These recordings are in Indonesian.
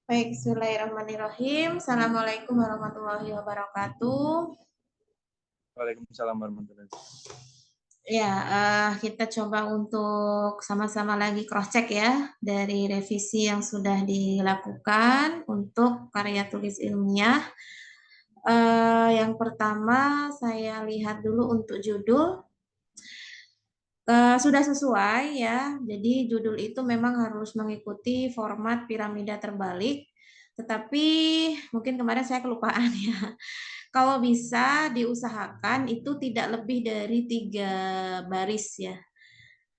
Baik, bismillahirrahmanirrahim. Assalamualaikum warahmatullahi wabarakatuh. Waalaikumsalam warahmatullahi wabarakatuh. Ya, kita coba untuk sama-sama lagi cross-check ya dari revisi yang sudah dilakukan untuk karya tulis ilmiah. Yang pertama, saya lihat dulu untuk judul. Sudah sesuai ya, jadi judul itu memang harus mengikuti format piramida terbalik, tetapi mungkin kemarin saya kelupaan ya. Kalau bisa diusahakan itu tidak lebih dari 3 baris ya.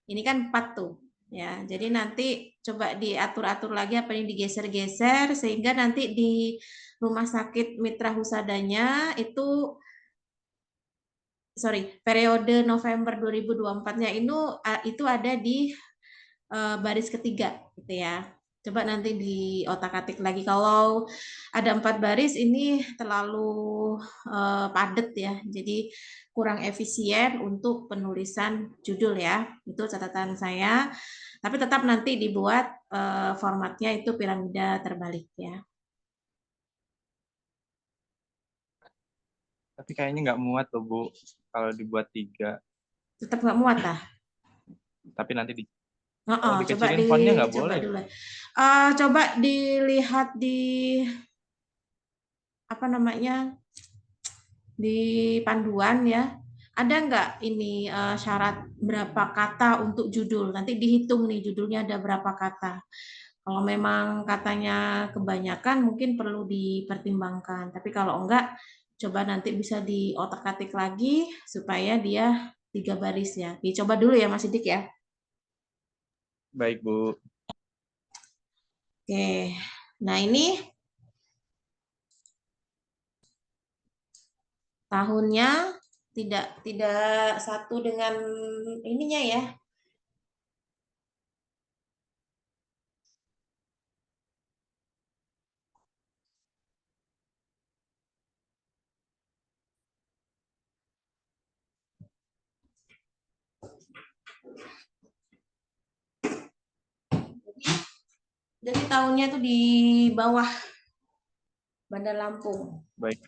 Ini kan 4 tuh ya. Jadi nanti coba diatur-atur lagi apa yang digeser-geser sehingga nanti di rumah sakit Mitra Husadanya itu periode November 2024-nya itu ada di baris ketiga gitu ya. Coba nanti di otak-atik lagi. Kalau ada 4 baris ini terlalu padat ya. Jadi kurang efisien untuk penulisan judul ya. Itu catatan saya. Tapi tetap nanti dibuat formatnya itu piramida terbalik ya. Tapi kayaknya nggak muat loh Bu, kalau dibuat 3. Tetap nggak muat lah. Tapi nanti Oh, kalau coba dikecilin fontnya nggak dicoba boleh. dulu. Coba dilihat di apa namanya di panduan ya. Ada nggak ini syarat berapa kata untuk judul? Nanti dihitung nih judulnya ada berapa kata. Kalau memang katanya kebanyakan mungkin perlu dipertimbangkan. Tapi kalau enggak, coba nanti bisa diotak-atik lagi supaya dia 3 baris ya. Dicoba dulu ya Mas Sidik ya. Baik Bu. Oke. Nah ini tahunnya tidak tidak satu dengan ininya ya. Jadi tahunnya tuh di bawah Bandar Lampung. Baik.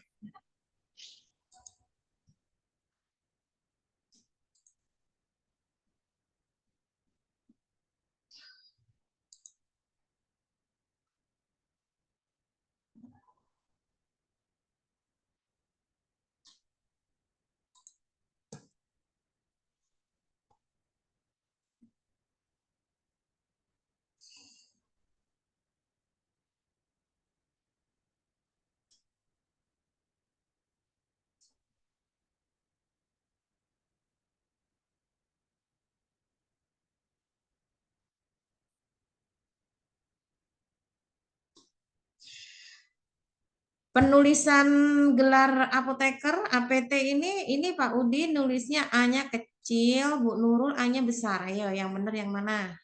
Penulisan gelar apoteker APT ini Pak Udi nulisnya A-nya kecil, Bu Nurul A-nya besar. Ayo yang benar yang mana?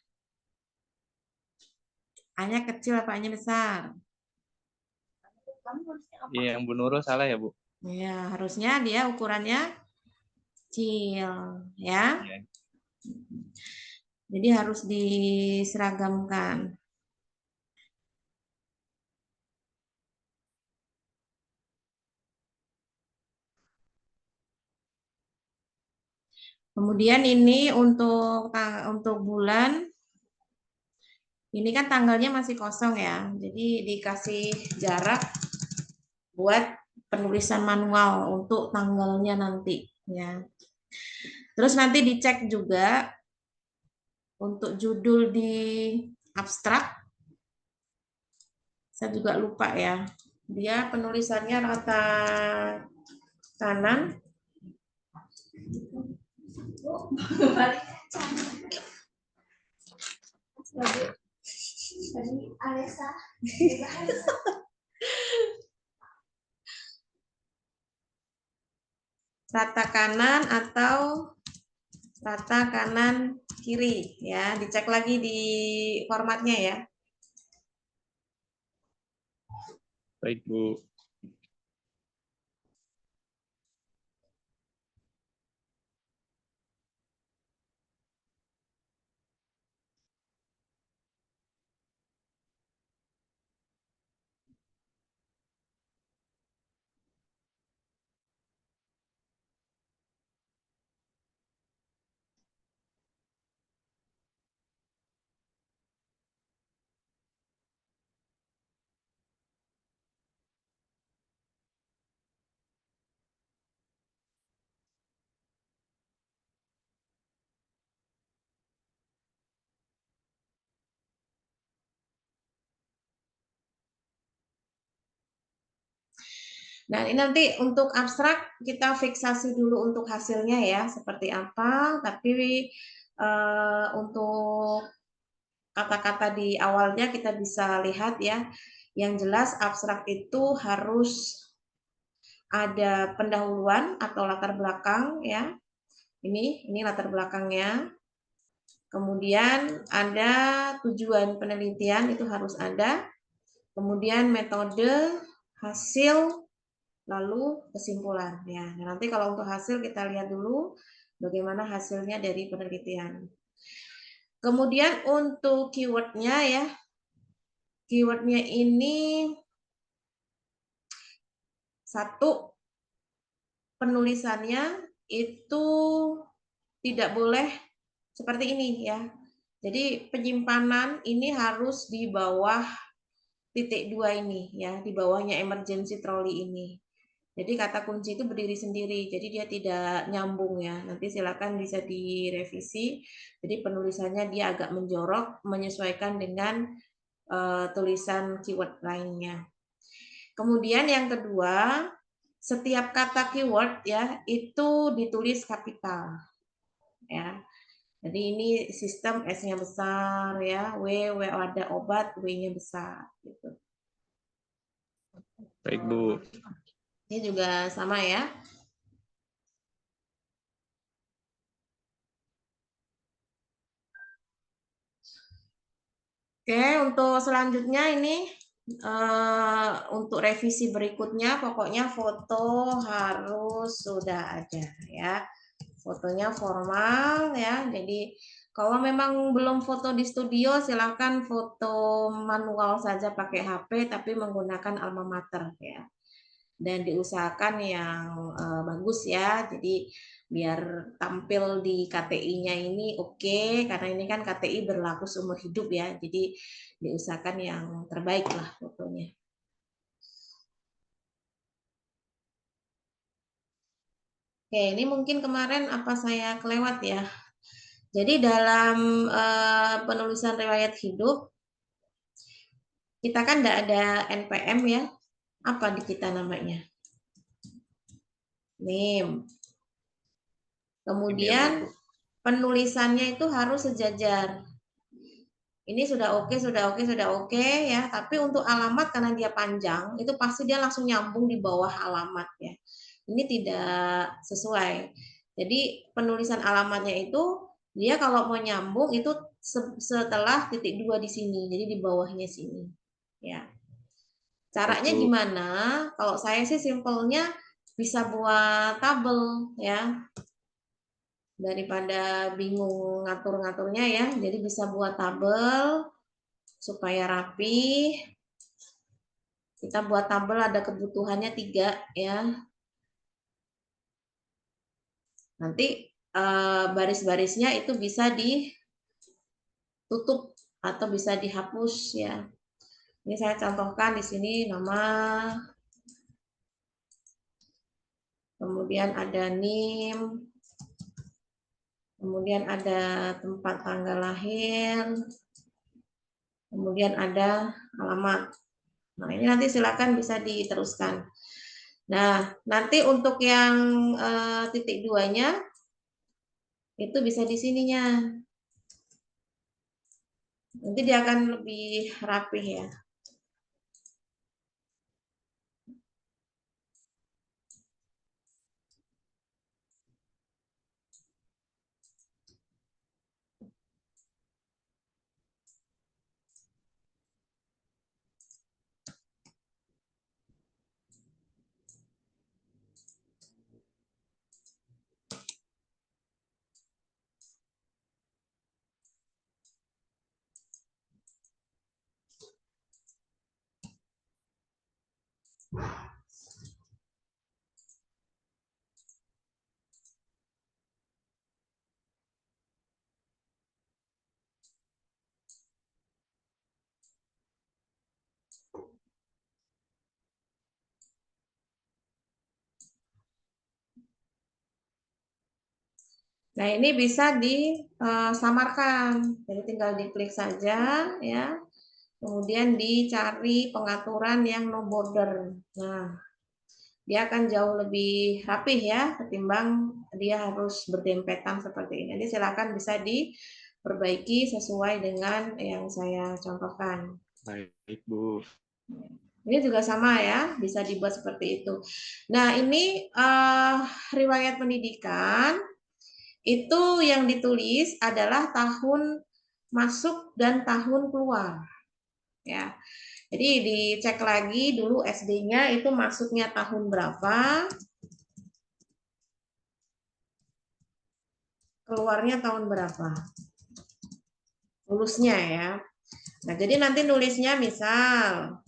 A-nya kecil apa A-nya besar? Iya, yang Bu Nurul salah ya Bu? Ya, harusnya dia ukurannya kecil ya. Iya. Jadi harus diseragamkan. Kemudian ini untuk bulan ini kan tanggalnya masih kosong ya. Jadi dikasih jarak buat penulisan manual untuk tanggalnya nanti ya. Terus nanti dicek juga untuk judul di abstrak. Saya juga lupa ya. Dia penulisannya rata kanan. Rata kanan atau rata kanan kiri ya. Dicek lagi di formatnya ya. Baik Bu. Nah, ini nanti untuk abstrak kita fiksasi dulu untuk hasilnya ya, seperti apa. Tapi untuk kata-kata di awalnya kita bisa lihat ya. Yang jelas abstrak itu harus ada pendahuluan atau latar belakang ya. Ini latar belakangnya. Kemudian ada tujuan penelitian itu harus ada. Kemudian metode, hasil, lalu kesimpulan ya. Nah, nanti kalau untuk hasil kita lihat dulu bagaimana hasilnya dari penelitian. Kemudian untuk keywordnya ya, keywordnya ini satu, penulisannya itu tidak boleh seperti ini ya. Jadi penyimpanan ini harus di bawah titik 2 ini ya, di bawahnya emergency trolley ini. Jadi kata kunci itu berdiri sendiri, jadi dia tidak nyambung ya. Nanti silakan bisa direvisi. Jadi penulisannya dia agak menjorok, menyesuaikan dengan tulisan keyword lainnya. Kemudian yang kedua, setiap kata keyword ya itu ditulis kapital ya. Jadi ini sistem S-nya besar ya, W ada obat, W-nya besar gitu. Baik, Bu. Ini juga sama ya. Oke, untuk selanjutnya ini untuk revisi berikutnya pokoknya foto harus sudah ada ya. Fotonya formal ya. Jadi kalau memang belum foto di studio silakan foto manual saja pakai HP tapi menggunakan alma mater ya. Dan diusahakan yang bagus ya. Jadi biar tampil di KTI-nya ini oke, karena ini kan KTI berlaku seumur hidup ya. Jadi diusahakan yang terbaik lah fotonya. Oke, ini mungkin kemarin apa saya kelewat ya. Jadi dalam penulisan riwayat hidup kita kan tidak ada NPM ya. Apa di kita namanya? Name. Kemudian penulisannya itu harus sejajar. Ini sudah oke, sudah oke, sudah oke ya. Tapi untuk alamat karena dia panjang, itu pasti dia langsung nyambung di bawah alamat ya. Ini tidak sesuai. Jadi penulisan alamatnya itu dia kalau mau nyambung itu setelah titik 2 di sini. Jadi di bawahnya sini. Ya. Caranya gimana? Kalau saya sih simpelnya bisa buat tabel ya. Daripada bingung ngatur-ngaturnya ya. Jadi bisa buat tabel supaya rapi. Kita buat tabel ada kebutuhannya 3 ya. Nanti baris-barisnya itu bisa ditutup atau bisa dihapus ya. Ini saya contohkan di sini nama, kemudian ada NIM, kemudian ada tempat tanggal lahir, kemudian ada alamat. Nah, ini nanti silakan bisa diteruskan. Nah, nanti untuk yang titik 2-nya itu bisa di sininya. Nanti dia akan lebih rapih ya. Nah, ini bisa disamarkan. Jadi tinggal diklik saja ya. Kemudian dicari pengaturan yang no border. Nah, dia akan jauh lebih rapih ya ketimbang dia harus berdempetan seperti ini. Jadi silakan bisa diperbaiki sesuai dengan yang saya contohkan. Baik, Bu. Ini juga sama ya, bisa dibuat seperti itu. Nah, ini riwayat pendidikan itu yang ditulis adalah tahun masuk dan tahun keluar. Ya. Jadi dicek lagi dulu SD-nya itu masuknya tahun berapa, keluarnya tahun berapa. Lulusnya ya. Nah, jadi nanti nulisnya misal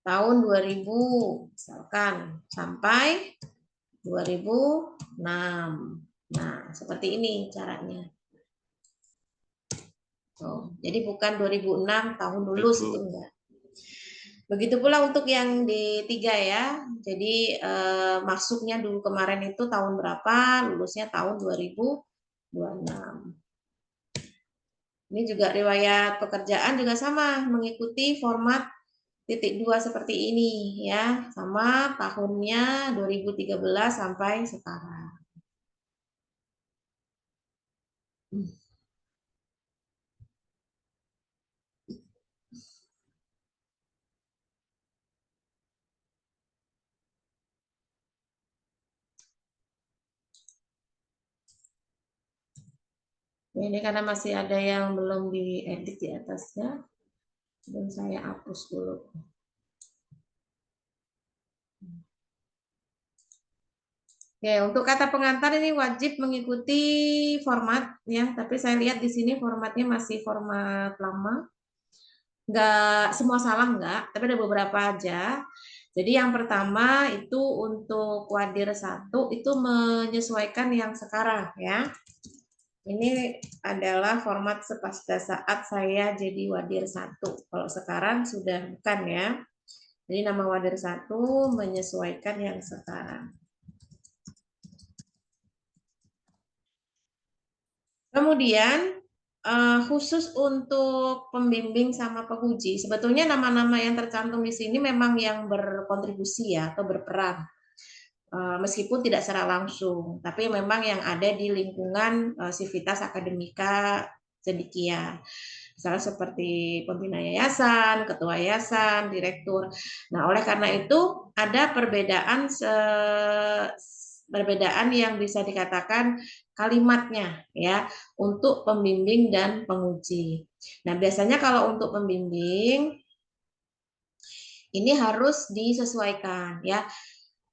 tahun 2000 misalkan sampai 2006. Nah, seperti ini caranya. Jadi bukan 2006 tahun lulus itu enggak. Begitu pula untuk yang di 3 ya. Jadi masuknya dulu kemarin itu tahun berapa, lulusnya tahun 2026. Ini juga riwayat pekerjaan juga sama, mengikuti format titik 2 seperti ini ya, sama tahunnya 2013 sampai sekarang. Ini karena masih ada yang belum diedit di atasnya, dan saya hapus dulu. Oke, untuk kata pengantar ini wajib mengikuti format ya, tapi saya lihat di sini formatnya masih format lama. Enggak semua salah enggak, tapi ada beberapa aja. Jadi yang pertama itu untuk wadir 1 itu menyesuaikan yang sekarang ya. Ini adalah format pada saat saya jadi wadir 1. Kalau sekarang sudah bukan ya. Jadi nama wadir 1 menyesuaikan yang sekarang. Kemudian khusus untuk pembimbing sama penguji, sebetulnya nama-nama yang tercantum di sini memang yang berkontribusi ya atau berperan, meskipun tidak secara langsung, tapi memang yang ada di lingkungan Civitas Akademika Cendekia. Misalnya seperti pembina yayasan, ketua yayasan, direktur. Nah, oleh karena itu ada perbedaan yang bisa dikatakan kalimatnya ya untuk pembimbing dan penguji. Nah, biasanya kalau untuk pembimbing ini harus disesuaikan ya.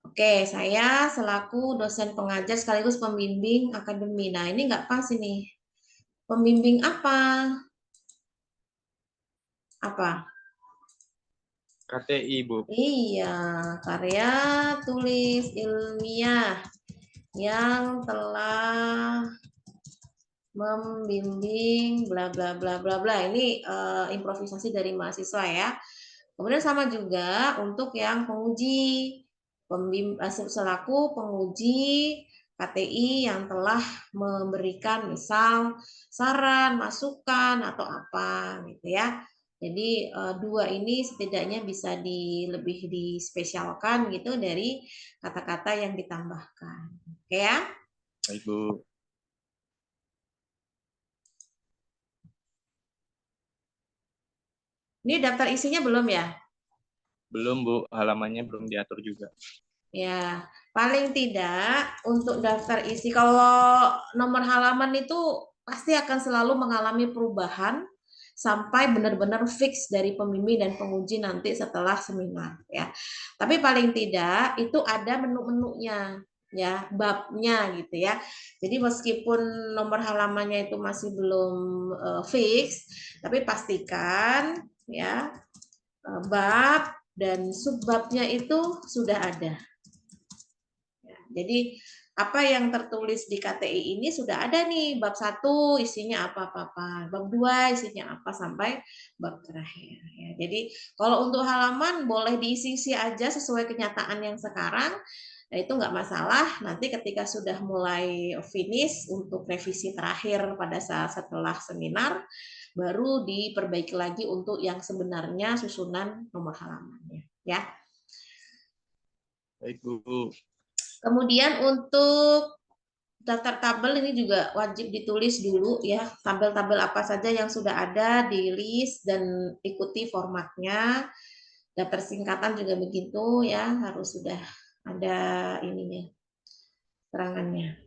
Oke, saya selaku dosen pengajar sekaligus pembimbing akademi. Nah, ini nggak pas ini. Pembimbing apa? Apa? KTI, Bu. Iya, karya tulis ilmiah yang telah membimbing bla bla bla bla bla. Ini improvisasi dari mahasiswa ya. Kemudian sama juga untuk yang penguji, selaku penguji KTI yang telah memberikan misal saran, masukan atau apa gitu ya. Jadi dua ini setidaknya bisa lebih dispesialkan gitu dari kata-kata yang ditambahkan. Oke ya? Baik, Bu. Ini daftar isinya belum ya? Belum, Bu. Halamannya belum diatur juga. Ya, paling tidak untuk daftar isi kalau nomor halaman itu pasti akan selalu mengalami perubahan sampai benar-benar fix dari pembimbing dan penguji nanti setelah seminar ya. Tapi paling tidak itu ada menu-menunya ya, babnya gitu ya. Jadi meskipun nomor halamannya itu masih belum fix, tapi pastikan ya bab dan subbabnya itu sudah ada. Jadi apa yang tertulis di KTI ini sudah ada nih, bab 1 isinya apa-apa, bab 2 isinya apa sampai bab terakhir ya. Jadi kalau untuk halaman boleh diisi-isi aja sesuai kenyataan yang sekarang. Nah, itu nggak masalah. Nanti ketika sudah mulai finish untuk revisi terakhir pada saat setelah seminar, baru diperbaiki lagi untuk yang sebenarnya susunan nomor halamannya. ya. Baik, Bu. Kemudian untuk daftar tabel ini juga wajib ditulis dulu ya, tabel-tabel apa saja yang sudah ada di list dan ikuti formatnya. Daftar singkatan juga begitu ya, harus sudah ada ininya, terangannya.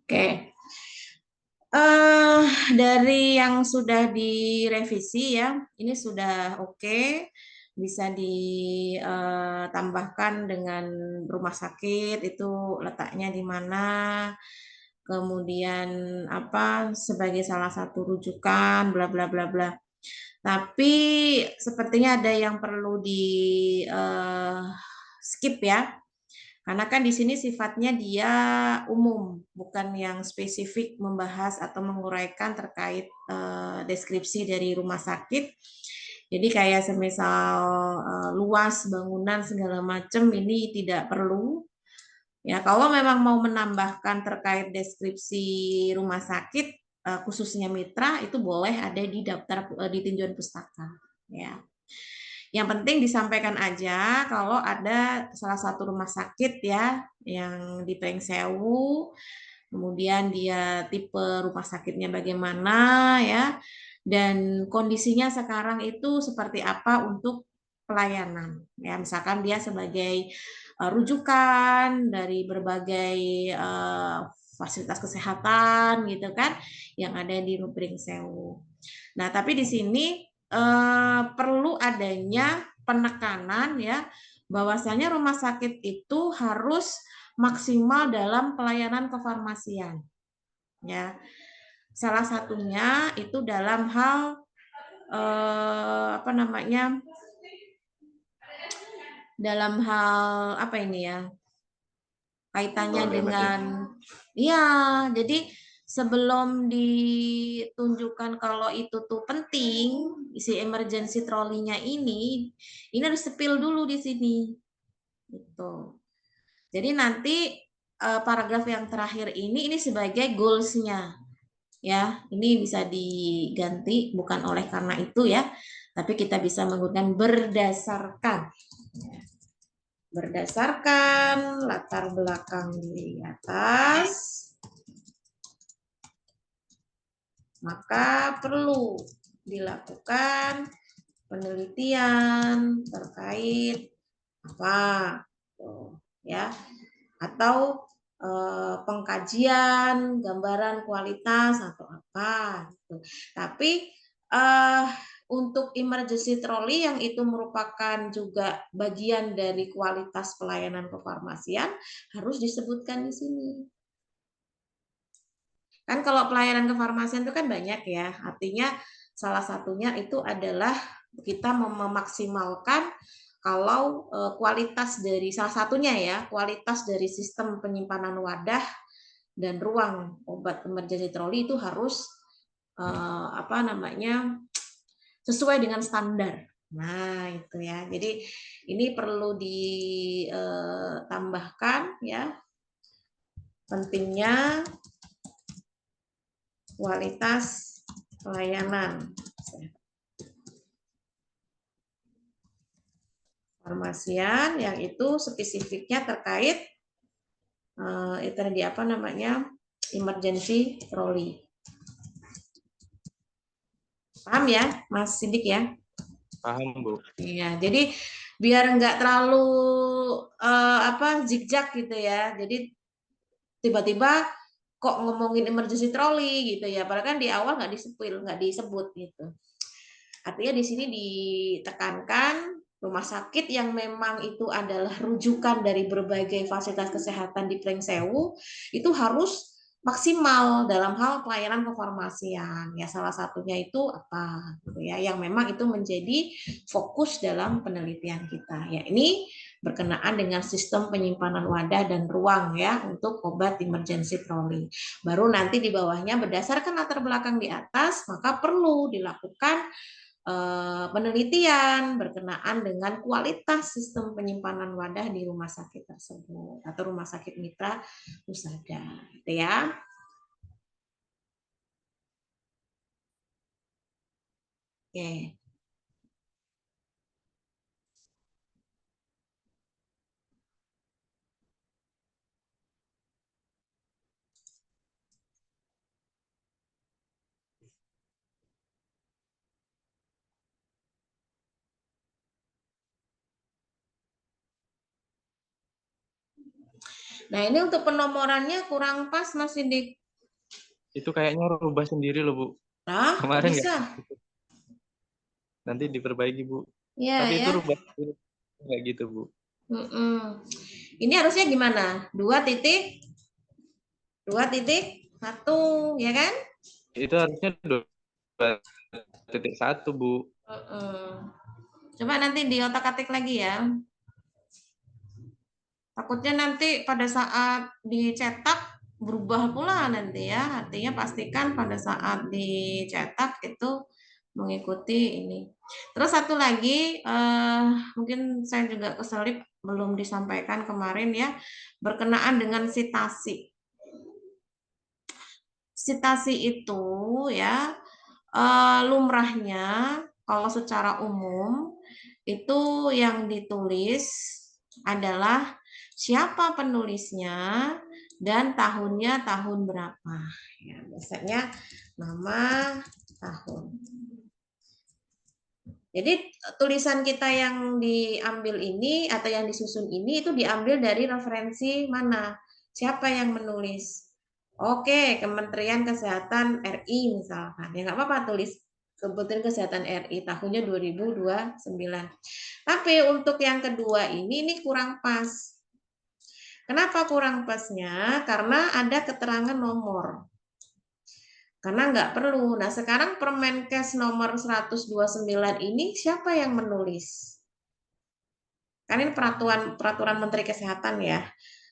Oke. Eh, dari yang sudah direvisi ya, ini sudah oke, bisa ditambahkan dengan rumah sakit itu letaknya di mana, kemudian apa sebagai salah satu rujukan, bla bla bla bla. Tapi sepertinya ada yang perlu di skip ya. Karena kan di sini sifatnya dia umum, bukan yang spesifik membahas atau menguraikan terkait deskripsi dari rumah sakit. Jadi kayak semisal luas bangunan segala macam ini tidak perlu. Ya, kalau memang mau menambahkan terkait deskripsi rumah sakit khususnya mitra itu boleh ada di daftar di tinjauan pustaka. Ya. Yang penting disampaikan aja kalau ada salah satu rumah sakit ya yang di Pengsewu, kemudian dia tipe rumah sakitnya bagaimana ya, dan kondisinya sekarang itu seperti apa untuk pelayanan. Ya, misalkan dia sebagai rujukan dari berbagai fasilitas kesehatan gitu kan yang ada di Pringsewu. Nah, tapi di sini perlu adanya penekanan ya bahwasanya rumah sakit itu harus maksimal dalam pelayanan kefarmasian ya. Salah satunya itu dalam hal apa namanya? Dalam hal apa ini ya? Kaitannya dengan iya, jadi sebelum ditunjukkan kalau itu tuh penting, isi emergency trolley-nya ini harus sepil dulu di sini. Gitu. Jadi nanti paragraf yang terakhir ini sebagai goals-nya. Ya, ini bisa diganti bukan oleh karena itu ya, tapi kita bisa menggunakan berdasarkan. Berdasarkan latar belakang di atas, maka perlu dilakukan penelitian terkait apa, ya, atau pengkajian gambaran kualitas atau apa. Gitu. Tapi untuk emergency trolley yang itu merupakan juga bagian dari kualitas pelayanan kefarmasian harus disebutkan di sini. Kan kalau pelayanan kefarmasian itu kan banyak ya, artinya salah satunya itu adalah kita memaksimalkan kalau kualitas dari salah satunya ya, kualitas dari sistem penyimpanan wadah dan ruang obat emergency trolley itu harus apa namanya sesuai dengan standar. Nah, itu ya. Jadi ini perlu ditambahkan ya pentingnya kualitas pelayanan farmasian yang itu spesifiknya terkait itu tadi apa namanya emergency trolley. Paham ya, Mas Sidik ya? Paham, Bu. Iya, jadi biar nggak terlalu zigzag gitu ya. Jadi tiba-tiba kok ngomongin emergency trolley gitu ya, padahal kan di awal nggak disebut gitu. Artinya di sini ditekankan rumah sakit yang memang itu adalah rujukan dari berbagai fasilitas kesehatan di Pringsewu itu harus maksimal dalam hal pelayanan kefarmasian. Ya salah satunya itu apa gitu ya, yang memang itu menjadi fokus dalam penelitian kita. Ya ini berkenaan dengan sistem penyimpanan wadah dan ruang ya untuk obat emergency trolley. Baru nanti di bawahnya berdasarkan latar belakang di atas maka perlu dilakukan penelitian berkenaan dengan kualitas sistem penyimpanan wadah di rumah sakit tersebut atau rumah sakit mitra pusada, gitu ya. Oke. Nah ini untuk penomorannya kurang pas Mas Sidik. Itu kayaknya rubah sendiri loh, Bu. Nah, kok Kemarin nggak bisa? gitu. Nanti diperbaiki, Bu. Ya Tapi itu ya. rubah sendiri. Nggak gitu, Bu. Ini harusnya gimana? 2.1 ya kan? Itu harusnya 2.1, Bu. Coba nanti di otak-atik lagi ya. Takutnya nanti pada saat dicetak berubah pula nanti ya. Artinya pastikan pada saat dicetak itu mengikuti ini. Terus satu lagi, mungkin saya juga keselip belum disampaikan kemarin ya, berkenaan dengan sitasi. Sitasi itu ya lumrahnya kalau secara umum itu yang ditulis adalah siapa penulisnya dan tahunnya tahun berapa. Ya, biasanya nama, tahun. Jadi tulisan kita yang diambil ini atau yang disusun ini itu diambil dari referensi mana? Siapa yang menulis? Oke, Kementerian Kesehatan RI misalkan. Ya nggak apa-apa tulis Kementerian Kesehatan RI tahunnya 2029. Tapi untuk yang kedua ini kurang pas. Kenapa kurang pasnya? Karena ada keterangan nomor. Karena nggak perlu. Nah, sekarang Permenkes nomor 129 ini siapa yang menulis? Kan ini peraturan Menteri Kesehatan ya.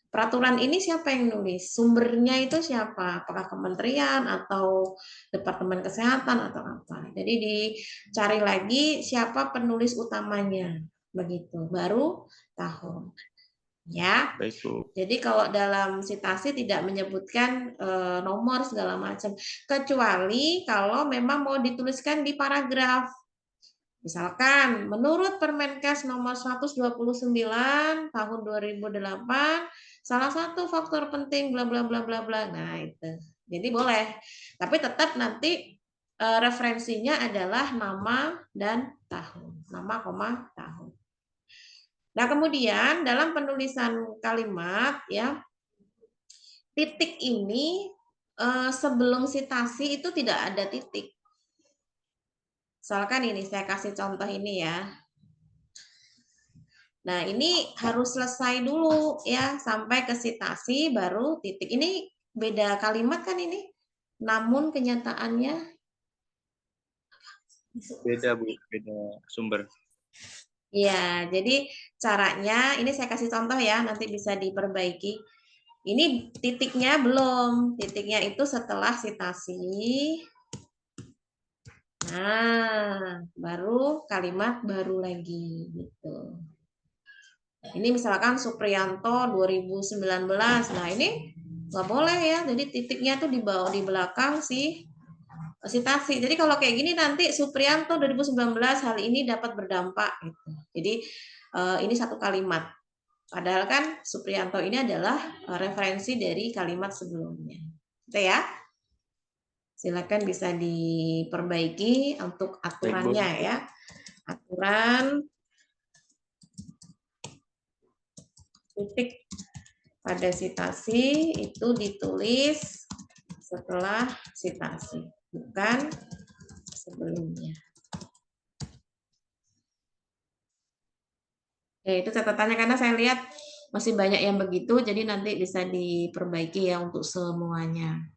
Peraturan ini siapa yang nulis? Sumbernya itu siapa? Apakah kementerian atau Departemen Kesehatan atau apa? Jadi dicari lagi siapa penulis utamanya. Begitu. Baru tahun. Ya. Baik, Bu. Jadi kalau dalam sitasi tidak menyebutkan nomor segala macam, kecuali kalau memang mau dituliskan di paragraf. Misalkan menurut Permenkes nomor 129 tahun 2008, salah satu faktor penting bla bla bla bla bla. Nah, itu. Jadi boleh. Tapi tetap nanti referensinya adalah nama dan tahun. Nama, tahun. Nah, kemudian dalam penulisan kalimat ya, titik ini sebelum sitasi itu tidak ada titik. Misalkan ini saya kasih contoh ini ya. Nah, ini harus selesai dulu ya sampai ke sitasi baru titik. Ini beda kalimat kan ini. Namun kenyataannya Beda, Bu. Beda sumber. ya, jadi caranya ini saya kasih contoh ya, nanti bisa diperbaiki. Ini titiknya belum, titiknya itu setelah sitasi. Nah, baru kalimat baru lagi gitu. Ini misalkan Supriyanto 2019. Nah, ini nggak boleh ya. Jadi titiknya tuh di bawah di belakang si sitasi. Jadi kalau kayak gini nanti Supriyanto 2019 hal ini dapat berdampak gitu. Jadi ini satu kalimat. Padahal kan Supriyanto ini adalah referensi dari kalimat sebelumnya. Gitu ya. Silakan bisa diperbaiki untuk Baik, Bu. aturannya ya. Aturan titik pada sitasi itu ditulis setelah sitasi, bukan sebelumnya. Oke, itu catatannya karena saya lihat masih banyak yang begitu, jadi nanti bisa diperbaiki ya untuk semuanya.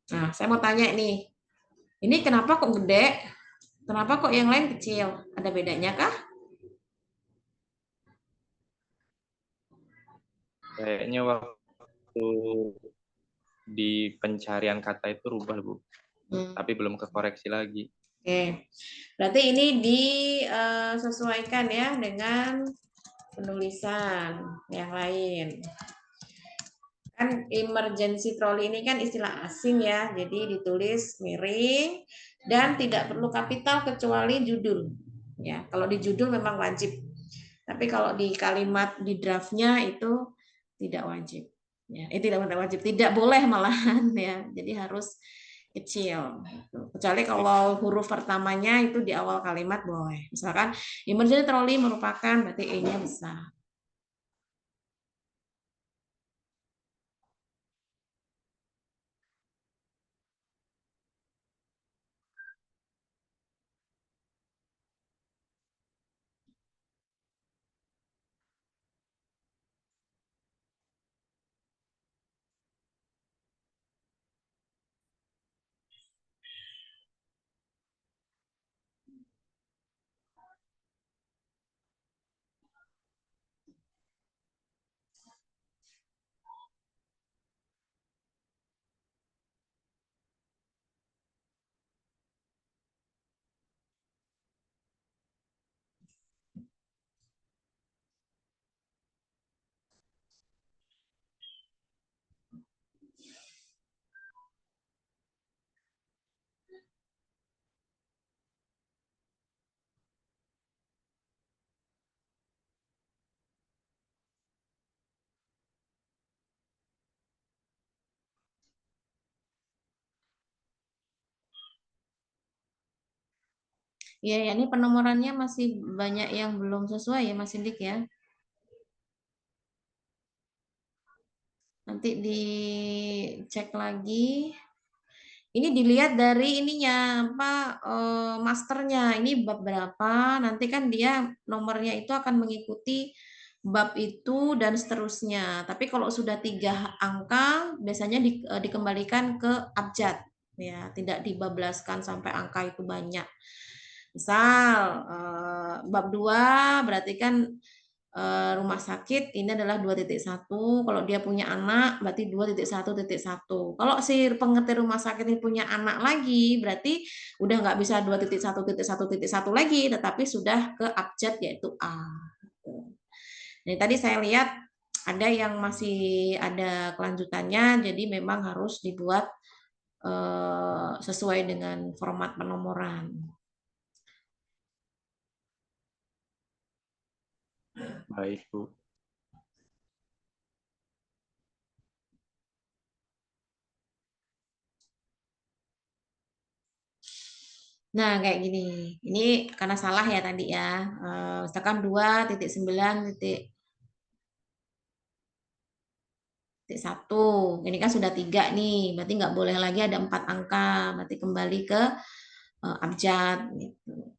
Nah, saya mau tanya nih, ini kenapa kok gede? Kenapa kok yang lain kecil? Ada bedanya kah? Kayaknya waktu di pencarian kata itu rubah, Bu. Hmm, Tapi belum kekoreksi lagi. oke, berarti ini disesuaikan ya dengan penulisan yang lain. Kan emergency trolley ini kan istilah asing ya, jadi ditulis miring dan tidak perlu kapital kecuali judul. Ya, kalau di judul memang wajib. Tapi kalau di kalimat di draftnya itu tidak wajib. Ya, tidak wajib, tidak boleh malahan ya. Jadi harus kecil. Gitu. Kecuali kalau huruf pertamanya itu di awal kalimat boleh. Misalkan emergency trolley merupakan berarti E-nya besar. Iya, ya, ini penomorannya masih banyak yang belum sesuai ya Mas Indik ya. Nanti dicek lagi. Ini dilihat dari ininya apa masternya. Ini bab berapa? Nanti kan dia nomornya itu akan mengikuti bab itu dan seterusnya. Tapi kalau sudah 3 angka, biasanya dikembalikan ke abjad. Ya, tidak dibablaskan sampai angka itu banyak. Misal bab 2 berarti kan rumah sakit ini adalah 2.1. Kalau dia punya anak berarti 2.1.1. Kalau si pengerti rumah sakit ini punya anak lagi berarti udah nggak bisa 2.1.1.1 lagi, tetapi sudah ke abjad yaitu A. Nah, tadi saya lihat ada yang masih ada kelanjutannya, jadi memang harus dibuat sesuai dengan format penomoran. Baik, Bu. Nah, kayak gini. Ini karena salah ya tadi ya. Misalkan 2.9.1. Ini kan sudah 3 nih. Berarti nggak boleh lagi ada 4 angka. Berarti kembali ke abjad. Gitu.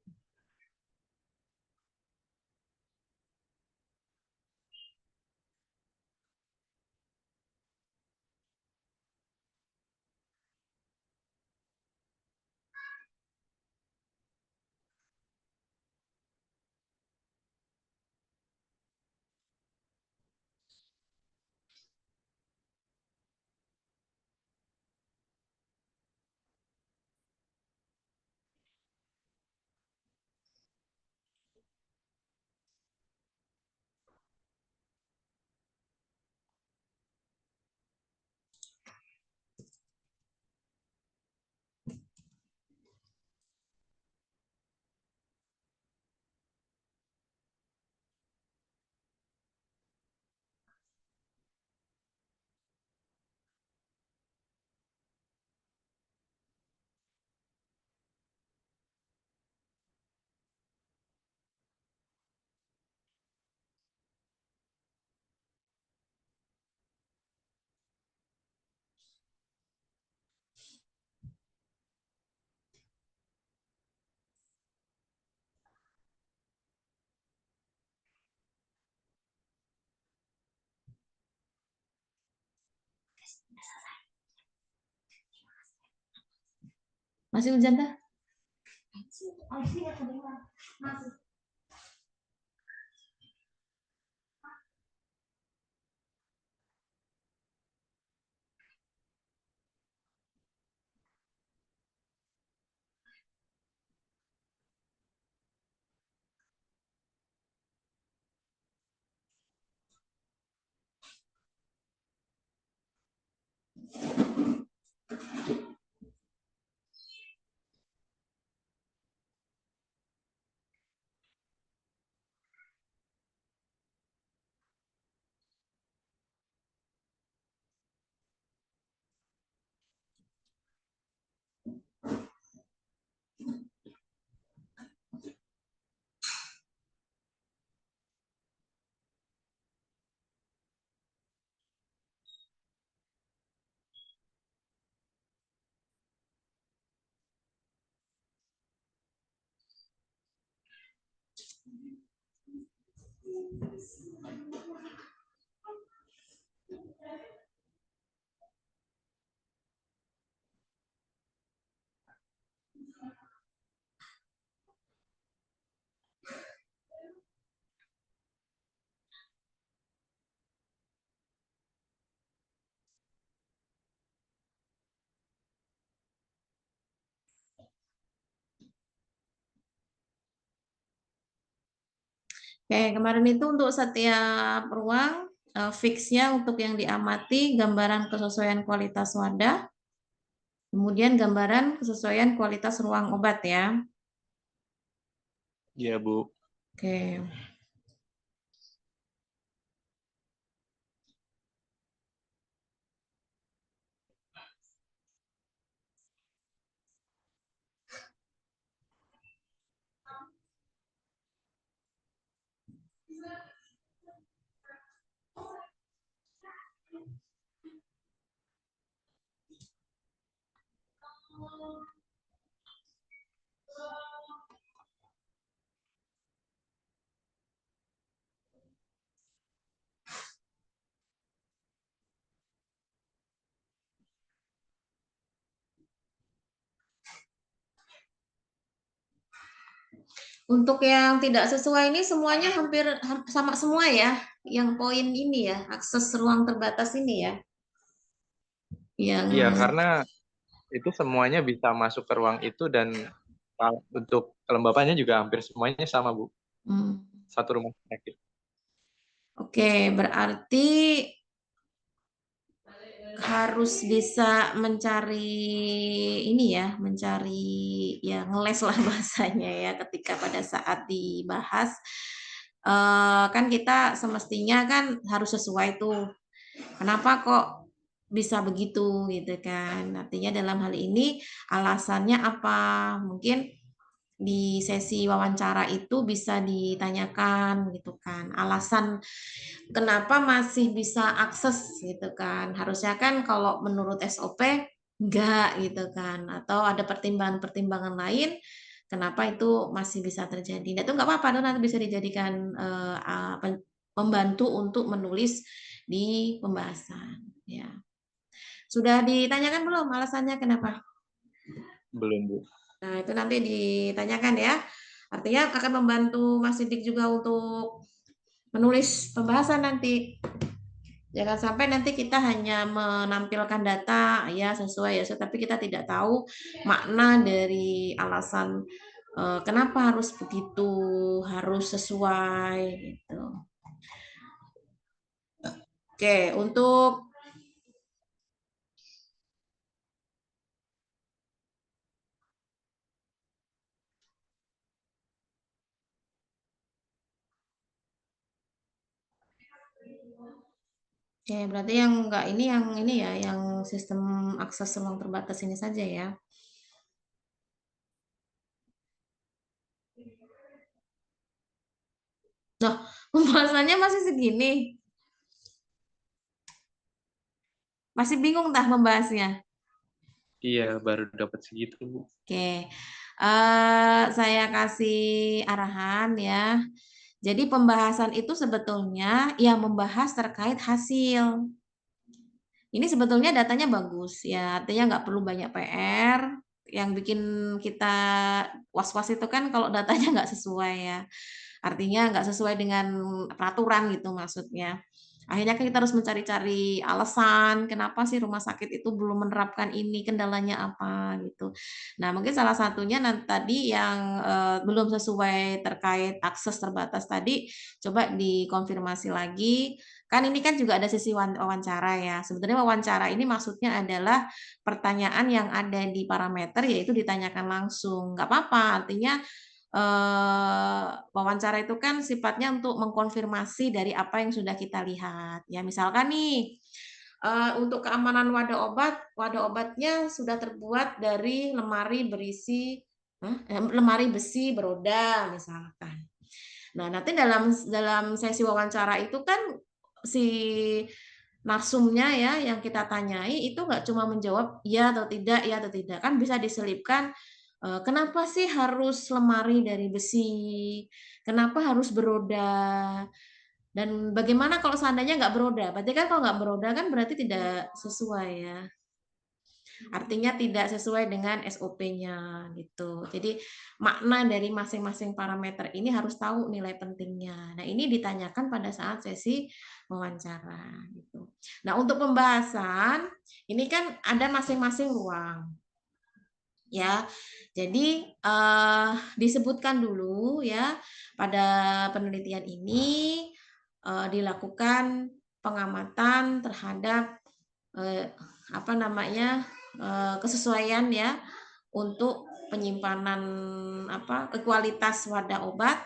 Masih hujan dah? Masih. Oke, kemarin itu untuk setiap ruang fixnya untuk yang diamati gambaran kesesuaian kualitas wadah, kemudian gambaran kesesuaian kualitas ruang obat ya. Iya, Bu. Oke. Untuk yang tidak sesuai ini semuanya hampir sama semua ya. Yang poin ini ya, akses ruang terbatas ini ya. Yang Iya, karena itu semuanya bisa masuk ke ruang itu dan untuk kelembapannya juga hampir semuanya sama, Bu. hmm, Satu rumah sakit. oke, berarti harus bisa mencari ini ya, mencari ya ngeles lah bahasanya ya ketika pada saat dibahas kan kita semestinya kan harus sesuai tuh. Kenapa kok bisa begitu gitu kan? Artinya dalam hal ini alasannya apa? Mungkin di sesi wawancara itu bisa ditanyakan gitu kan. Alasan kenapa masih bisa akses gitu kan. Harusnya kan kalau menurut SOP enggak gitu kan. Atau ada pertimbangan-pertimbangan lain kenapa itu masih bisa terjadi. Nah, itu enggak apa-apa, nanti bisa dijadikan pembantu untuk menulis di pembahasan. Ya. Sudah ditanyakan belum alasannya kenapa? Belum, Bu. Nah, itu nanti ditanyakan ya. Artinya akan membantu Mas Sidik juga untuk menulis pembahasan nanti. Jangan sampai nanti kita hanya menampilkan data ya sesuai ya, tapi kita tidak tahu makna dari alasan kenapa harus begitu, harus sesuai gitu. Oke, untuk Oke, berarti yang enggak ini ya, yang sistem akses ruang terbatas ini saja ya. Nah, pembahasannya masih segini. Masih bingung tah membahasnya. Iya, baru dapat segitu, Bu. Oke, saya kasih arahan ya. Jadi pembahasan itu sebetulnya yang membahas terkait hasil. Ini sebetulnya datanya bagus ya, artinya nggak perlu banyak PR. yang bikin kita was-was itu kan kalau datanya nggak sesuai ya. Artinya nggak sesuai dengan peraturan gitu maksudnya. Akhirnya kan kita harus mencari-cari alasan kenapa sih rumah sakit itu belum menerapkan ini, kendalanya apa gitu. Nah, mungkin salah satunya tadi yang belum sesuai terkait akses terbatas tadi, coba dikonfirmasi lagi. Kan ini kan juga ada sisi wawancara ya. Sebenarnya wawancara ini maksudnya adalah pertanyaan yang ada di parameter yaitu ditanyakan langsung. Nggak apa-apa, artinya wawancara itu kan sifatnya untuk mengkonfirmasi dari apa yang sudah kita lihat. Ya, misalkan nih, untuk keamanan wadah obatnya sudah terbuat dari lemari besi beroda misalkan. Nah, nanti dalam sesi wawancara itu kan si narsumnya ya yang kita tanyai itu nggak cuma menjawab ya atau tidak, kan bisa diselipkan kenapa sih harus lemari dari besi? Kenapa harus beroda? Dan bagaimana kalau seandainya nggak beroda? Berarti kan kalau nggak beroda kan berarti tidak sesuai ya. Artinya tidak sesuai dengan SOP-nya gitu. Jadi makna dari masing-masing parameter ini harus tahu nilai pentingnya. Nah, ini ditanyakan pada saat sesi wawancara gitu. Nah, untuk pembahasan ini kan ada masing-masing ruang ya. Jadi disebutkan dulu ya pada penelitian ini dilakukan pengamatan terhadap apa namanya kesesuaian ya untuk penyimpanan kualitas wadah obat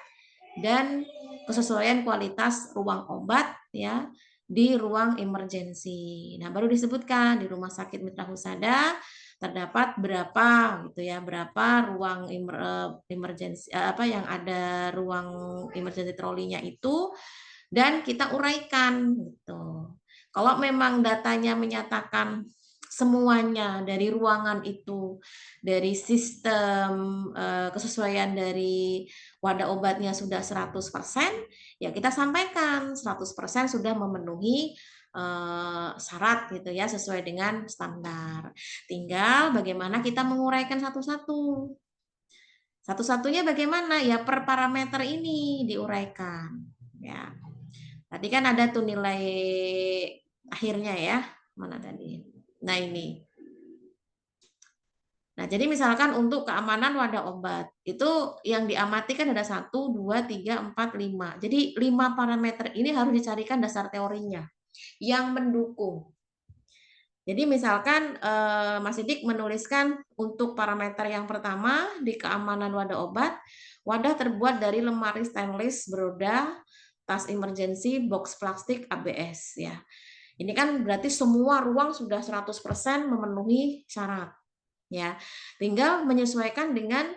dan kesesuaian kualitas ruang obat ya di ruang emergensi. Nah, baru disebutkan di Rumah Sakit Mitra Husada terdapat berapa gitu ya, berapa ruang emergensi yang ada ruang emergency trolley-nya itu dan kita uraikan gitu. Kalau memang datanya menyatakan semuanya dari ruangan itu, dari sistem kesesuaian dari wadah obatnya sudah 100%, ya kita sampaikan 100% sudah memenuhi syarat gitu ya sesuai dengan standar. Tinggal bagaimana kita menguraikan satu-satu. Satu-satunya bagaimana ya per parameter ini diuraikan. Ya. Tadi kan ada tuh nilai akhirnya ya. Mana tadi? Nah, ini. Nah, jadi misalkan untuk keamanan wadah obat, itu yang diamati kan ada 1, 2, 3, 4, 5. Jadi 5 parameter ini harus dicarikan dasar teorinya yang mendukung. Jadi misalkan Mas Sidik menuliskan untuk parameter yang pertama di keamanan wadah obat, wadah terbuat dari lemari stainless beroda, tas emergency, box plastik ABS ya. Ini kan berarti semua ruang sudah 100% memenuhi syarat. Ya, tinggal menyesuaikan dengan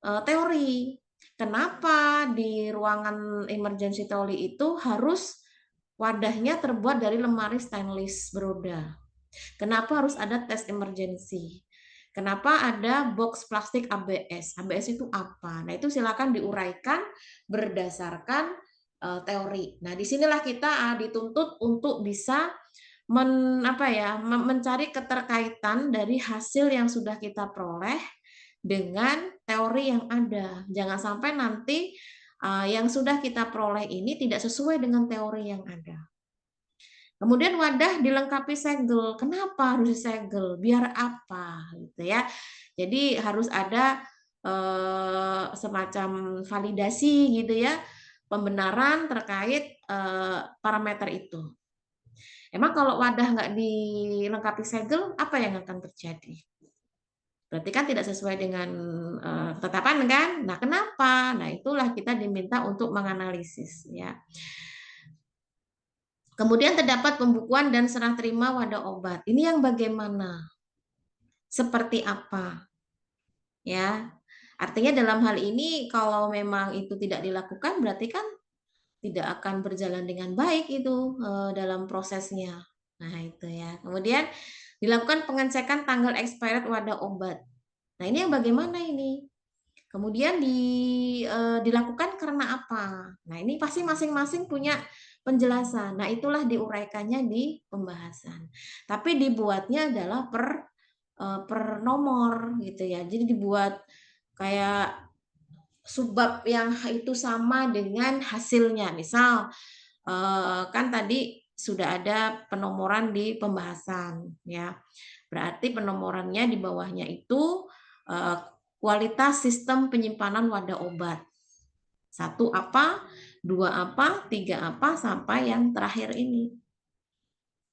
teori. Kenapa di ruangan emergency trolley itu harus wadahnya terbuat dari lemari stainless beroda? Kenapa harus ada tes emergency? Kenapa ada box plastik ABS? ABS itu apa? Nah, itu silakan diuraikan berdasarkan teori. Nah, disinilah kita dituntut untuk bisa mencari keterkaitan dari hasil yang sudah kita peroleh dengan teori yang ada. Jangan sampai nanti yang sudah kita peroleh ini tidak sesuai dengan teori yang ada. Kemudian wadah dilengkapi segel. Kenapa harus disegel? Biar apa gitu ya. Jadi harus ada semacam validasi gitu ya, pembenaran terkait parameter itu. Emang kalau wadah nggak dilengkapi segel, apa yang akan terjadi? Berarti kan tidak sesuai dengan ketetapan kan? Nah, kenapa? Nah, itulah kita diminta untuk menganalisis ya. Kemudian terdapat pembukuan dan serah terima wadah obat. Ini yang bagaimana? Seperti apa? Ya. Artinya dalam hal ini kalau memang itu tidak dilakukan berarti kan tidak akan berjalan dengan baik itu dalam prosesnya. Nah, itu ya. Kemudian dilakukan pengecekan tanggal expired wadah obat. Nah, ini yang bagaimana ini? Kemudian dilakukan karena apa? Nah, ini pasti masing-masing punya penjelasan. Nah, itulah diuraikannya di pembahasan. Tapi dibuatnya adalah per per nomor gitu ya. Jadi dibuat kayak subbab yang itu sama dengan hasilnya. Misal kan tadi sudah ada penomoran di pembahasan ya. Berarti penomorannya di bawahnya itu eh, kualitas sistem penyimpanan wadah obat. Satu apa, dua apa, tiga apa, sampai yang terakhir ini.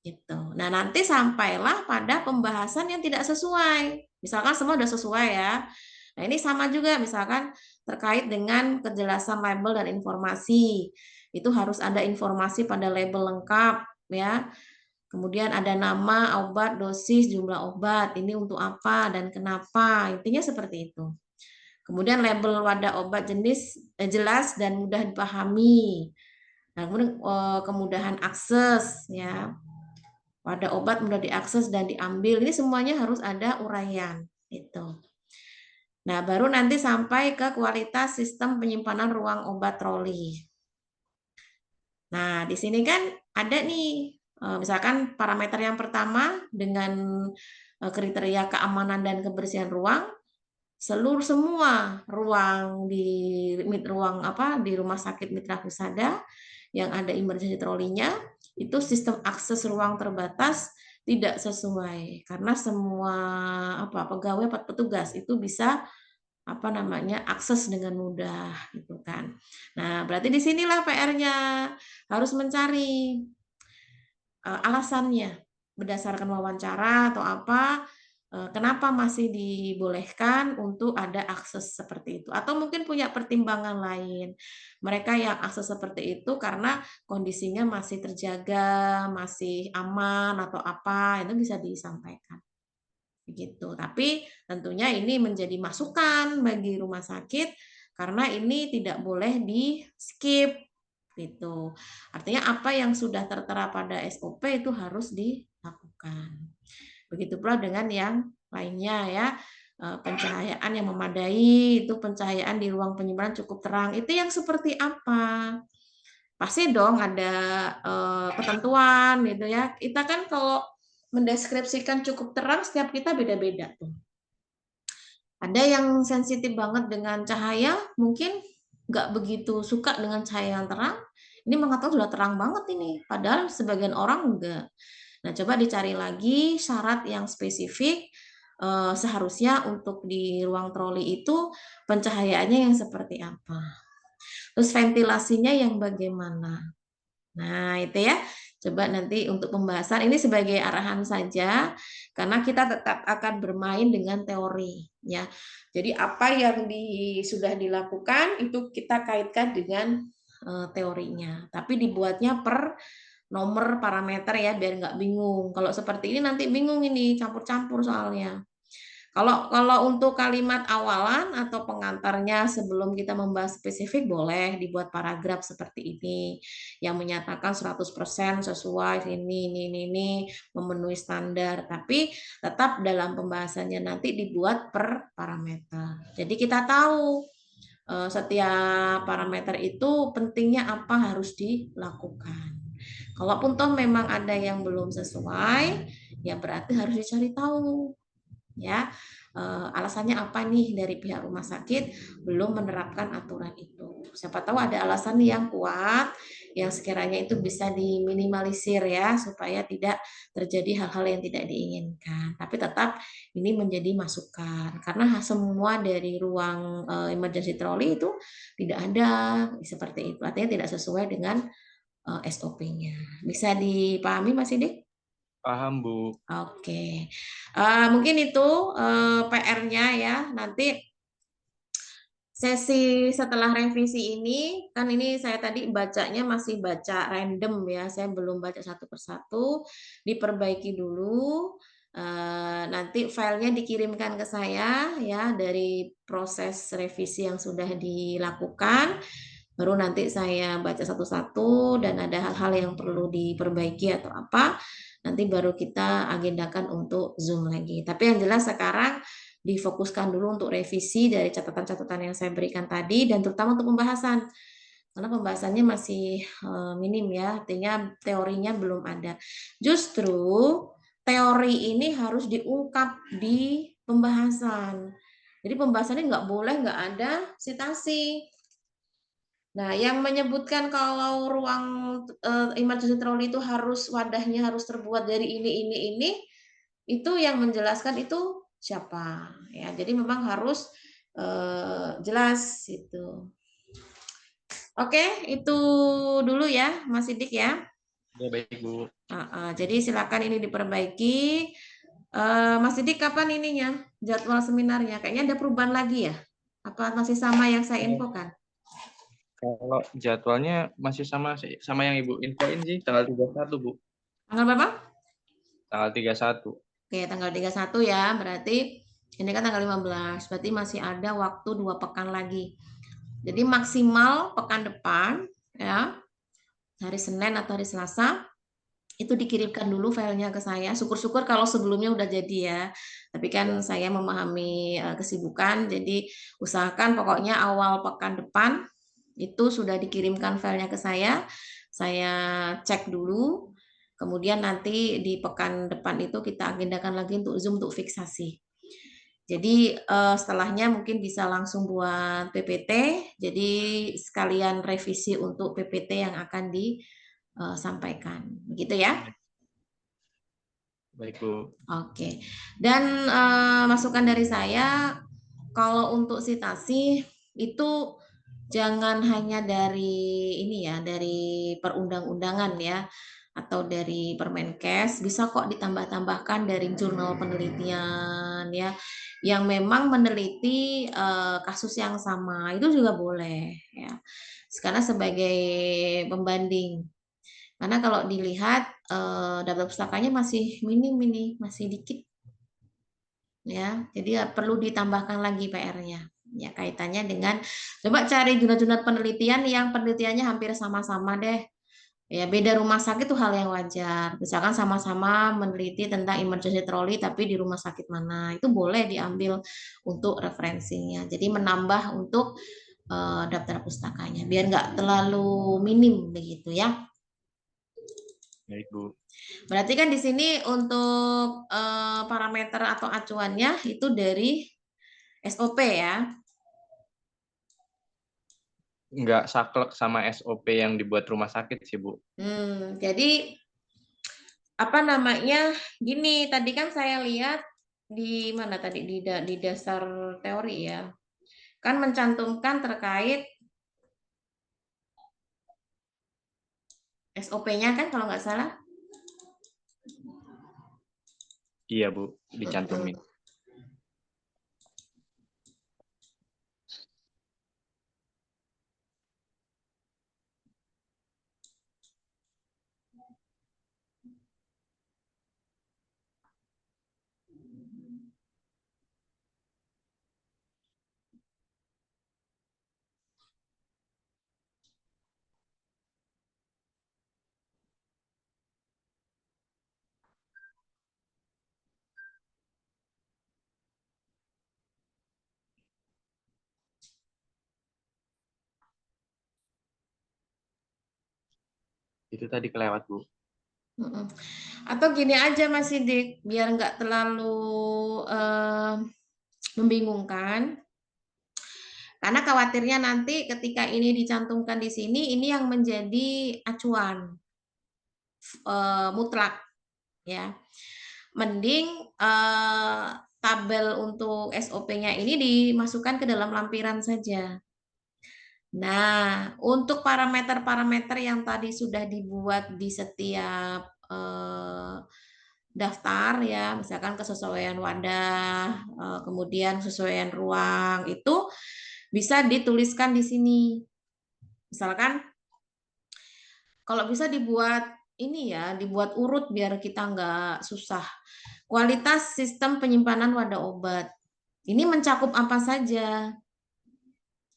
Gitu. Nah, nanti sampailah pada pembahasan yang tidak sesuai. Misalkan semua sudah sesuai ya. Nah, ini sama juga misalkan terkait dengan kejelasan label dan informasi. Itu harus ada informasi pada label lengkap ya. Kemudian ada nama obat, dosis, jumlah obat. Ini untuk apa dan kenapa. Intinya seperti itu. Kemudian label wadah obat jenis jelas dan mudah dipahami. Nah, kemudian kemudahan akses ya. Wadah obat mudah diakses dan diambil. Ini semuanya harus ada uraian itu. Nah, baru nanti sampai ke kualitas sistem penyimpanan ruang obat troli. Nah, di sini kan ada nih misalkan parameter yang pertama dengan kriteria keamanan dan kebersihan ruang, seluruh semua ruang di rumah sakit Mitra Husada yang ada emergency trolinya itu sistem akses ruang terbatas tidak sesuai karena semua pegawai petugas itu bisa akses dengan mudah gitu kan. Nah, berarti di sinilah PR-nya harus mencari alasannya berdasarkan wawancara atau apa kenapa masih dibolehkan untuk ada akses seperti itu atau mungkin punya pertimbangan lain mereka yang akses seperti itu karena kondisinya masih terjaga masih aman atau apa itu bisa disampaikan begitu tapi tentunya ini menjadi masukan bagi rumah sakit karena ini tidak boleh di skip gitu. Artinya apa yang sudah tertera pada SOP itu harus dilakukan. Begitu pula dengan yang lainnya ya. Pencahayaan yang memadai, itu pencahayaan di ruang penyimpanan cukup terang. Itu yang seperti apa? Pasti dong ada ketentuan gitu ya. Kita kan kalau mendeskripsikan cukup terang setiap kita beda-beda tuh. Ada yang sensitif banget dengan cahaya, mungkin nggak begitu suka dengan cahaya yang terang. Ini mengatakan sudah terang banget ini, padahal sebagian orang enggak. Nah, coba dicari lagi syarat yang spesifik. Seharusnya untuk di ruang troli itu pencahayaannya yang seperti apa. Terus ventilasinya yang bagaimana. Nah, itu ya. Coba nanti untuk pembahasan ini sebagai arahan saja karena kita tetap akan bermain dengan teori ya. Jadi apa yang sudah dilakukan itu kita kaitkan dengan teorinya. Tapi dibuatnya per nomor parameter ya biar nggak bingung. Kalau seperti ini nanti bingung ini campur-campur soalnya. Kalau untuk kalimat awalan atau pengantarnya sebelum kita membahas spesifik boleh dibuat paragraf seperti ini yang menyatakan 100% sesuai ini memenuhi standar tapi tetap dalam pembahasannya nanti dibuat per parameter. Jadi kita tahu setiap parameter itu pentingnya apa harus dilakukan. Kalaupun toh memang ada yang belum sesuai, ya berarti harus dicari tahu ya alasannya apa nih dari pihak rumah sakit belum menerapkan aturan itu. Siapa tahu ada alasan yang kuat yang sekiranya itu bisa diminimalisir ya supaya tidak terjadi hal-hal yang tidak diinginkan. Tapi tetap ini menjadi masukan karena semua dari ruang emergency trolley itu tidak ada seperti itu. Artinya tidak sesuai dengan SOP-nya. Bisa dipahami Mas Sidik? Paham, Bu. Oke, mungkin itu PR-nya ya. Nanti sesi setelah revisi ini, kan ini saya tadi bacanya masih baca random ya, saya belum baca satu persatu, diperbaiki dulu. Nanti filenya dikirimkan ke saya ya dari proses revisi yang sudah dilakukan. Baru nanti saya baca satu-satu dan ada hal-hal yang perlu diperbaiki atau apa, nanti baru kita agendakan untuk Zoom lagi. Tapi yang jelas sekarang difokuskan dulu untuk revisi dari catatan-catatan yang saya berikan tadi dan terutama untuk pembahasan. Karena pembahasannya masih minim ya, artinya teorinya belum ada. Justru teori ini harus diungkap di pembahasan. Jadi pembahasannya nggak boleh nggak ada sitasi. Nah, yang menyebutkan kalau ruang emergency trolley itu harus wadahnya harus terbuat dari ini, itu yang menjelaskan itu siapa? Ya, jadi memang harus jelas itu. Oke, itu dulu ya, Mas Sidik ya. Ya, baik, Bu. Jadi silakan ini diperbaiki. Mas Sidik kapan ininya jadwal seminarnya? Kayaknya ada perubahan lagi ya? Apa masih sama yang saya infokan? Kalau jadwalnya masih sama yang Ibu infoin sih, tanggal 31, Bu. Tanggal berapa? Tanggal 31. Oke, tanggal 31 ya. Berarti ini kan tanggal 15. Berarti masih ada waktu 2 pekan lagi. Jadi maksimal pekan depan ya, hari Senin atau hari Selasa itu dikirimkan dulu filenya ke saya. Syukur-syukur kalau sebelumnya udah jadi ya. Tapi kan saya memahami kesibukan, jadi usahakan pokoknya awal pekan depan itu sudah dikirimkan filenya ke saya. Saya cek dulu. Kemudian nanti di pekan depan itu kita agendakan lagi untuk Zoom untuk fiksasi. Jadi setelahnya mungkin bisa langsung buat PPT. Jadi sekalian revisi untuk PPT yang akan disampaikan. Begitu ya? Baik, Bu. Oke. Dan masukan dari saya, kalau untuk sitasi itu jangan hanya dari ini ya, dari perundang-undangan ya, atau dari Permenkes, bisa kok ditambah-tambahkan dari jurnal penelitian ya, yang memang meneliti kasus yang sama, itu juga boleh ya. Karena sebagai pembanding. Karena kalau dilihat daftar pustakanya masih minim ini, masih dikit ya. Jadi perlu ditambahkan lagi PR-nya. Ya kaitannya dengan coba cari jurnal-jurnal penelitian yang penelitiannya hampir sama-sama deh. Ya beda rumah sakit itu hal yang wajar. Misalkan sama-sama meneliti tentang emergency trolley tapi di rumah sakit mana, itu boleh diambil untuk referensinya. Jadi menambah untuk daftar pustakanya biar nggak terlalu minim begitu ya. Baik, Bu. Berarti kan di sini untuk parameter atau acuannya itu dari SOP ya. Nggak saklek sama SOP yang dibuat rumah sakit sih, Bu. Jadi apa namanya? Gini, tadi kan saya lihat di mana tadi di dasar teori ya. Kan mencantumkan terkait SOP-nya kan kalau nggak salah. Iya, Bu, dicantumin. Itu tadi kelewat, Bu. Atau gini aja Mas Sidik, biar nggak terlalu membingungkan. Karena khawatirnya nanti ketika ini dicantumkan di sini, ini yang menjadi acuan mutlak ya. Mending tabel untuk SOP-nya ini dimasukkan ke dalam lampiran saja. Nah, untuk parameter-parameter yang tadi sudah dibuat di setiap daftar ya, misalkan kesesuaian wadah, kemudian kesesuaian ruang, itu bisa dituliskan di sini. Misalkan kalau bisa dibuat ini ya, dibuat urut biar kita nggak susah. Kualitas sistem penyimpanan wadah obat. Ini mencakup apa saja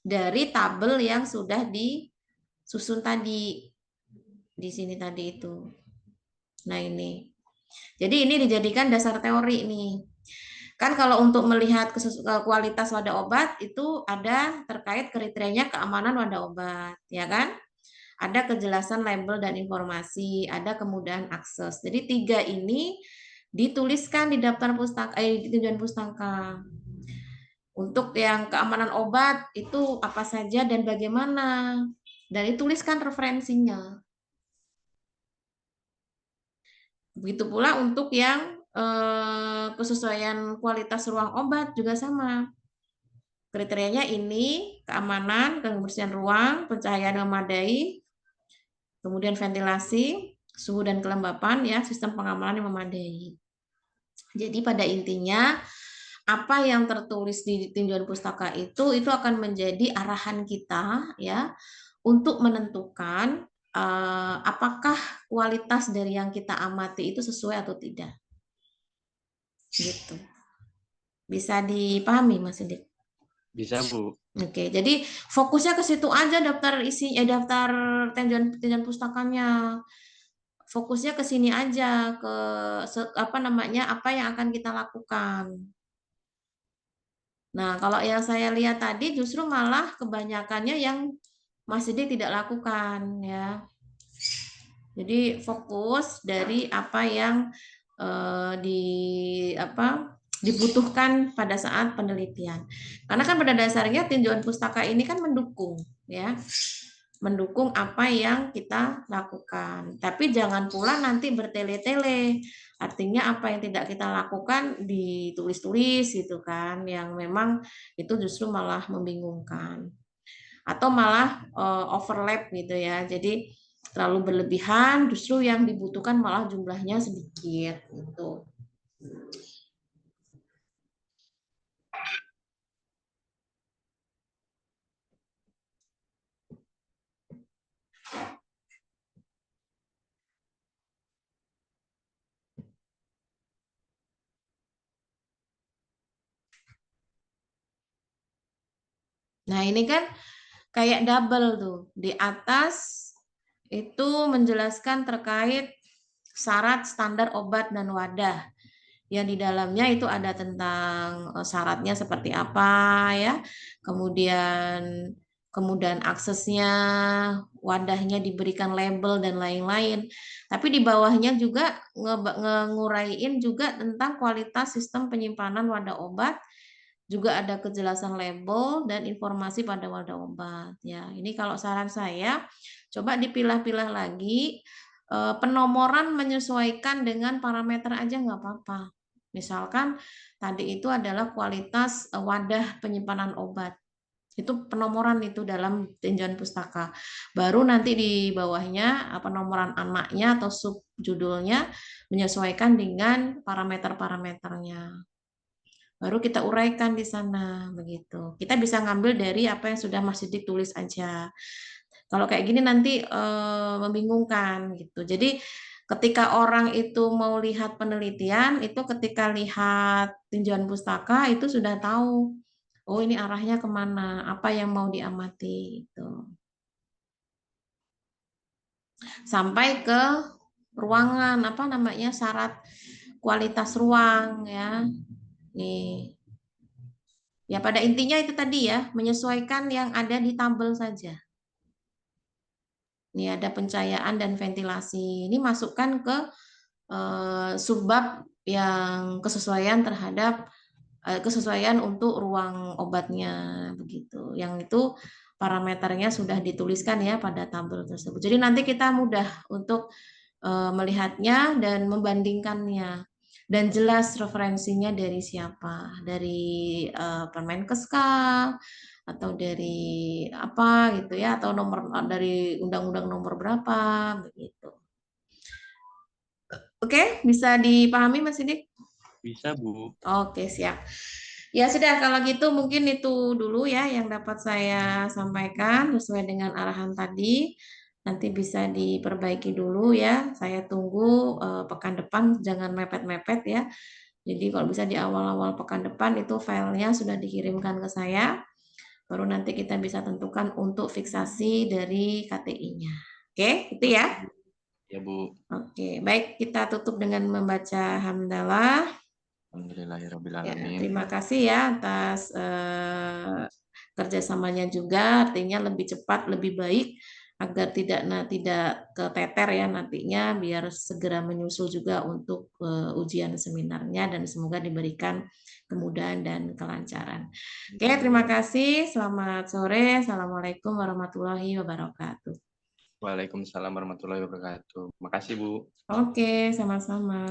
dari tabel yang sudah disusun tadi di sini tadi itu. Nah ini. Jadi ini dijadikan dasar teori nih. Kan kalau untuk melihat kualitas wadah obat itu ada terkait kriterianya keamanan wadah obat, ya kan? Ada kejelasan label dan informasi, ada kemudahan akses. Jadi 3 ini dituliskan di daftar pustaka, di tinjauan pustaka. Untuk yang keamanan obat itu apa saja dan bagaimana, dan dituliskan referensinya. Begitu pula untuk yang kesesuaian kualitas ruang obat juga sama. Kriterianya ini, keamanan, kebersihan ruang, pencahayaan yang memadai, kemudian ventilasi, suhu dan kelembapan, ya, sistem pengamanan yang memadai. Jadi pada intinya apa yang tertulis di tinjauan pustaka itu akan menjadi arahan kita, ya, untuk menentukan apakah kualitas dari yang kita amati itu sesuai atau tidak. Gitu. Bisa dipahami, Mas Sidik? Bisa, Bu. Oke, jadi fokusnya ke situ aja daftar daftar tinjauan pustakanya. Fokusnya ke sini aja, ke apa namanya, apa yang akan kita lakukan. Nah, kalau yang saya lihat tadi justru malah kebanyakannya yang Mas Sidik tidak lakukan, ya. Jadi fokus dari apa yang di apa dibutuhkan pada saat penelitian. Karena kan pada dasarnya tinjauan pustaka ini kan mendukung, ya. Mendukung apa yang kita lakukan. Tapi jangan pula nanti bertele-tele. Artinya apa yang tidak kita lakukan ditulis-tulis gitu kan, yang memang itu justru malah membingungkan. Atau malah overlap gitu ya. Jadi terlalu berlebihan, justru yang dibutuhkan malah jumlahnya sedikit gitu. Nah, ini kan kayak double tuh. Di atas itu menjelaskan terkait syarat standar obat dan wadah. Yang di dalamnya itu ada tentang syaratnya seperti apa, ya. Kemudian kemudahan aksesnya, wadahnya diberikan label dan lain-lain. Tapi di bawahnya juga nguraiin juga tentang kualitas sistem penyimpanan wadah obat, juga ada kejelasan label dan informasi pada wadah obat, ya. Ini kalau saran saya coba dipilah-pilah lagi, penomoran menyesuaikan dengan parameter aja nggak apa-apa. Misalkan tadi itu adalah kualitas wadah penyimpanan obat. Itu penomoran itu dalam tinjauan pustaka. Baru nanti di bawahnya penomoran anaknya atau subjudulnya menyesuaikan dengan parameter-parameternya. Baru kita uraikan di sana, begitu. Kita bisa ngambil dari apa yang sudah Mas Sidik tulis aja. Kalau kayak gini nanti membingungkan gitu. Jadi ketika orang itu mau lihat penelitian, itu ketika lihat tinjauan pustaka itu sudah tahu, oh ini arahnya kemana, apa yang mau diamati itu. Sampai ke ruangan, apa namanya, syarat kualitas ruang, ya. Nih. Ya, pada intinya itu tadi ya, menyesuaikan yang ada di tabel saja. Ini ada pencahayaan dan ventilasi. Ini masukkan ke subbab yang kesesuaian terhadap kesesuaian untuk ruang obatnya begitu. Yang itu parameternya sudah dituliskan ya pada tabel tersebut. Jadi nanti kita mudah untuk melihatnya dan membandingkannya. Dan jelas referensinya dari siapa, dari Permenkes kah, atau dari apa gitu ya, atau nomor dari undang-undang nomor berapa begitu. Oke, bisa dipahami Mas Sidik? Bisa, Bu. Oke, siap. Ya sudah, kalau gitu mungkin itu dulu ya yang dapat saya sampaikan sesuai dengan arahan tadi. Nanti bisa diperbaiki dulu ya. Saya tunggu pekan depan, jangan mepet-mepet ya. Jadi kalau bisa di awal-awal pekan depan itu filenya sudah dikirimkan ke saya. Baru nanti kita bisa tentukan untuk fiksasi dari KTI-nya. Oke, itu ya. Ya, Bu. Oke, baik, kita tutup dengan membaca hamdalah. Ya, terima kasih ya atas kerjasamanya juga, artinya lebih cepat, lebih baik agar tidak keteter ya nantinya, biar segera menyusul juga untuk ujian seminarnya dan semoga diberikan kemudahan dan kelancaran. Oke, terima kasih. Selamat sore. Assalamualaikum warahmatullahi wabarakatuh. Waalaikumsalam warahmatullahi wabarakatuh. Makasih, Bu. Oke, sama-sama.